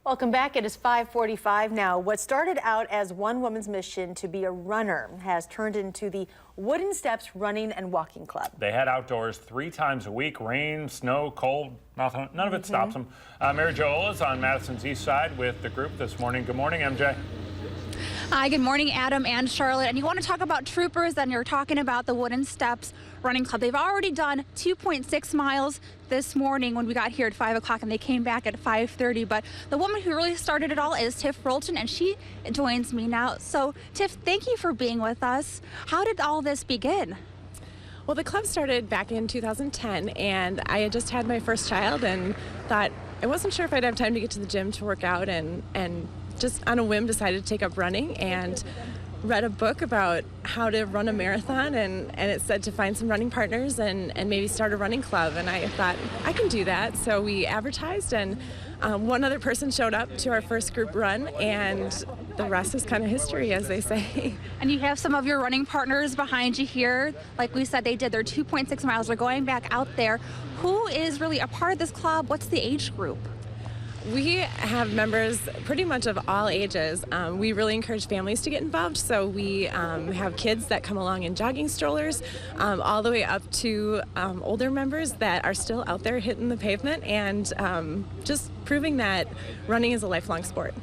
Welcome back. It is 5:45 now. What started out as one woman's mission to be a runner has turned into the Wooden Steps Running and Walking Club. They head outdoors 3 times a week. Rain, snow, cold, nothing, none of it stops them. Mary Jo is on Madison's east side with the group this morning. Good morning, MJ. Hi, good morning, Adam and Charlotte. And you want to talk about troopers, and you're talking about the Wooden Steps Running Club. They've already done 2.6 miles this morning when we got here at 5 o'clock, and they came back at 5:30. But the woman who really started it all is Tiff Rolton, and she joins me now. So, Tiff, thank you for being with us. How did all this begin? Well, the club started back in 2010, and I had just had my first child and thought I wasn't sure if I'd have time to get to the gym to work out, and just on a whim decided to take up running and read a book about how to run a marathon, and it said to find some running partners and maybe start a running club, and I thought I can do that. So we advertised, and one other person showed up to our first group run, and the rest is kind of history, as they say. And you have some of your running partners behind you here. Like we said, they did their 2.6 miles. They're going back out there. Who is really a part of this club? What's the age group? We have members pretty much of all ages. We really encourage families to get involved, so we have kids that come along in jogging strollers, all the way up to older members that are still out there hitting the pavement and just proving that running is a lifelong sport.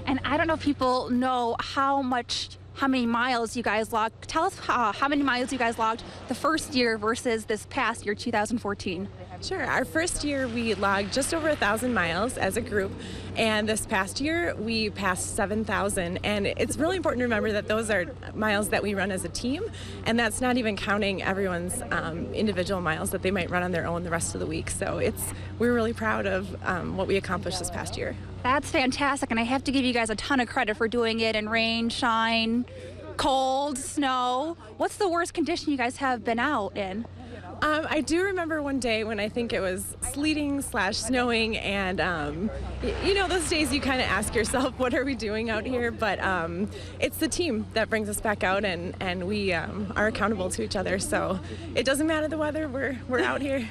And I don't know if people know how many miles you guys logged. Tell us how many miles you guys logged the first year versus this past year, 2014. Sure. Our first year we logged just over 1,000 miles as a group, and this past year we passed 7,000. And it's really important to remember that those are miles that we run as a team, and that's not even counting everyone's individual miles that they might run on their own the rest of the week. So we're really proud of what we accomplished this past year. That's fantastic, and I have to give you guys a ton of credit for doing it in rain, shine, cold, snow. What's the worst condition you guys have been out in? I do remember one day when I think it was sleeting/snowing, and those days you kind of ask yourself, what are we doing out here? But it's the team that brings us back out, and we are accountable to each other. So it doesn't matter the weather, we're out here.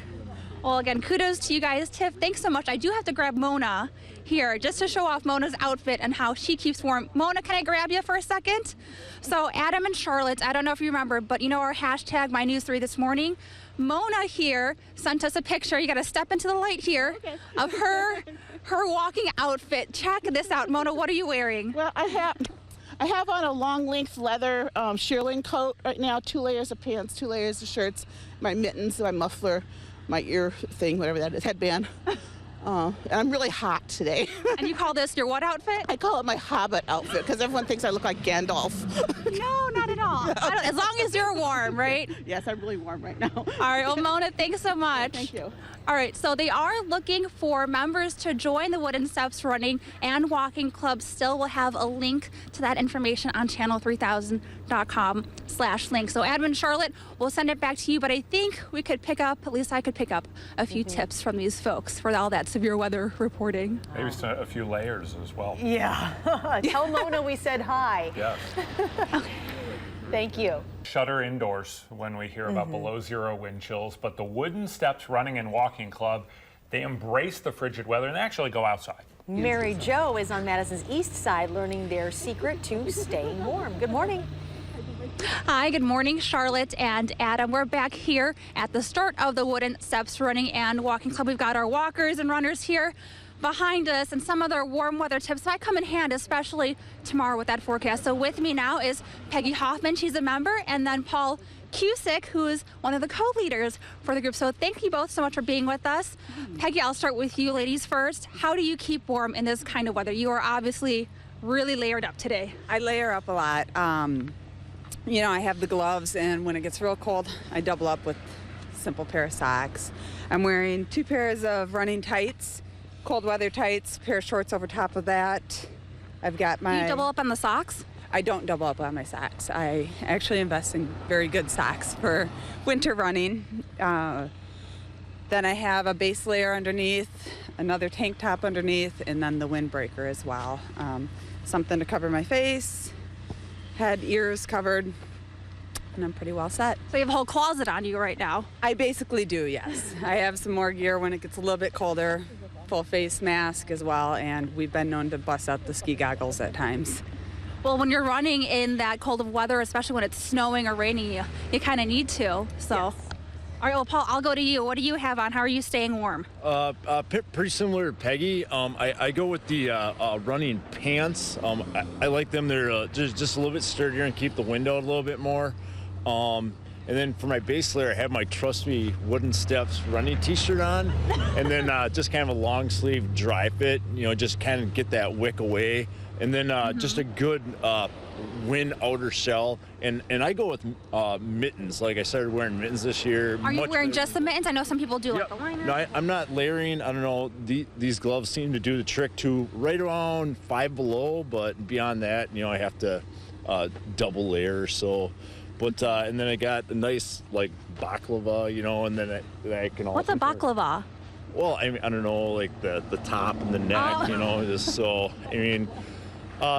Well, again, kudos to you guys. Tiff, thanks so much. I do have to grab Mona here just to show off Mona's outfit and how she keeps warm. Mona, can I grab you for a second? So Adam and Charlotte, I don't know if you remember, but you know our hashtag MyNews3 this morning? Mona here sent us a picture. You got to step into the light here of her walking outfit. Check this out. Mona, what are you wearing? Well, I have on a long length leather shearling coat right now, 2 layers of pants, 2 layers of shirts, my mittens, my muffler, my ear thing, whatever that is, headband. And I'm really hot today. And you call this your what outfit? I call it my Hobbit outfit because everyone thinks I look like Gandalf. No, not at all. No. As long as you're warm, right? Yes, I'm really warm right now. All right, well, Mona, thanks so much. Thank you. All right, so they are looking for members to join the Wooden Steps Running and Walking Club. Still, we'll have a link to that information on channel3000.com/link. So, Adam and Charlotte, we'll send it back to you, but I think we could pick up, at least I could pick up a few tips from these folks for all that severe weather reporting. Maybe a few layers as well. Yeah. Tell Mona we said hi. Yes. Okay. Thank you. Shudder indoors when we hear about below zero wind chills, but the Wooden Steps Running and Walking Club, they embrace the frigid weather and they actually go outside. Mary Jo is on Madison's east side learning their secret to staying warm. Good morning. Hi, good morning, Charlotte and Adam. We're back here at the start of the Wooden Steps Running and Walking Club. We've got our walkers and runners here behind us, and some other warm weather tips might come in hand, especially tomorrow with that forecast. So with me now is Peggy Hoffman, she's a member, and then Paul Cusick, who is one of the co-leaders for the group. So thank you both so much for being with us. Peggy, I'll start with you ladies first. How do you keep warm in this kind of weather? You are obviously really layered up today. I layer up a lot. I have the gloves, and when it gets real cold, I double up with a simple pair of socks. I'm wearing 2 pairs of running tights, cold weather tights, pair of shorts over top of that. I've got my... Do you double up on the socks? I don't double up on my socks. I actually invest in very good socks for winter running. Then I have a base layer underneath, another tank top underneath, and then the windbreaker as well. Something to cover my face, head, ears covered, and I'm pretty well set. So you have a whole closet on you right now. I basically do, yes. I have some more gear when it gets a little bit colder. full face mask as well, and we've been known to bust out the ski goggles at times. Well, when you're running in that cold of weather, especially when it's snowing or raining, you kind of need to. So, all right, well, Paul, I'll go to you. What do you have on? How are you staying warm? Pretty similar to Peggy. I go with the running pants. I like them. They're just a little bit sturdier and keep the wind out a little bit more. And then for my base layer, I have my Trust Me Wooden Steps running t-shirt on. And then just kind of a long sleeve dry fit, just kind of get that wick away. And then just a good wind outer shell. And I go with mittens. Like I started wearing mittens this year. Are you wearing just the mittens? I know some people do like the liner. No, I'm not layering. I don't know. These gloves seem to do the trick too. Right around 5 below, but beyond that, I have to double layer. So. But and then I got a nice like baklava, and then I can also. What's a baklava? Well, I don't know, like the top and the neck, just so.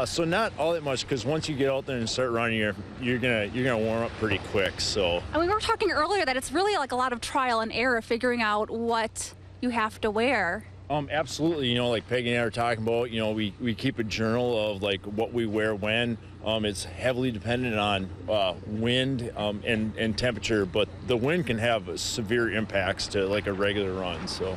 So not all that much, because once you get out there and start running, you're gonna warm up pretty quick. So. And we were talking earlier that it's really like a lot of trial and error figuring out what you have to wear. Absolutely. Like Peggy and I were talking about, we keep a journal of like what we wear when. It's heavily dependent on wind and temperature, but the wind can have severe impacts to like a regular run. So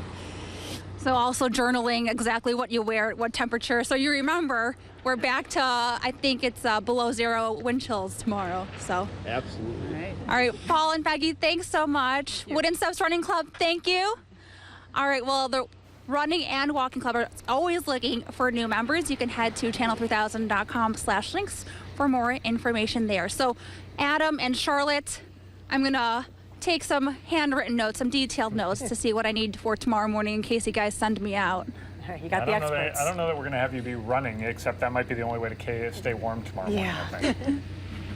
also journaling exactly what you wear at what temperature. So you remember we're back to, I think it's below 0 wind chills tomorrow. So absolutely. All right, Paul and Peggy, thanks so much. Wooden Steps Running Club, thank you. All right, well, the Running and Walking Club are always looking for new members. You can head to channel3000.com/links for more information there. So Adam and Charlotte, I'm gonna take some handwritten notes, some detailed notes to see what I need for tomorrow morning in case you guys send me out. You got the experts. I don't know that we're gonna have you be running, except that might be the only way to stay warm tomorrow morning, I think.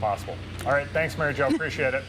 Possible. All right, thanks, Mary Jo, appreciate it.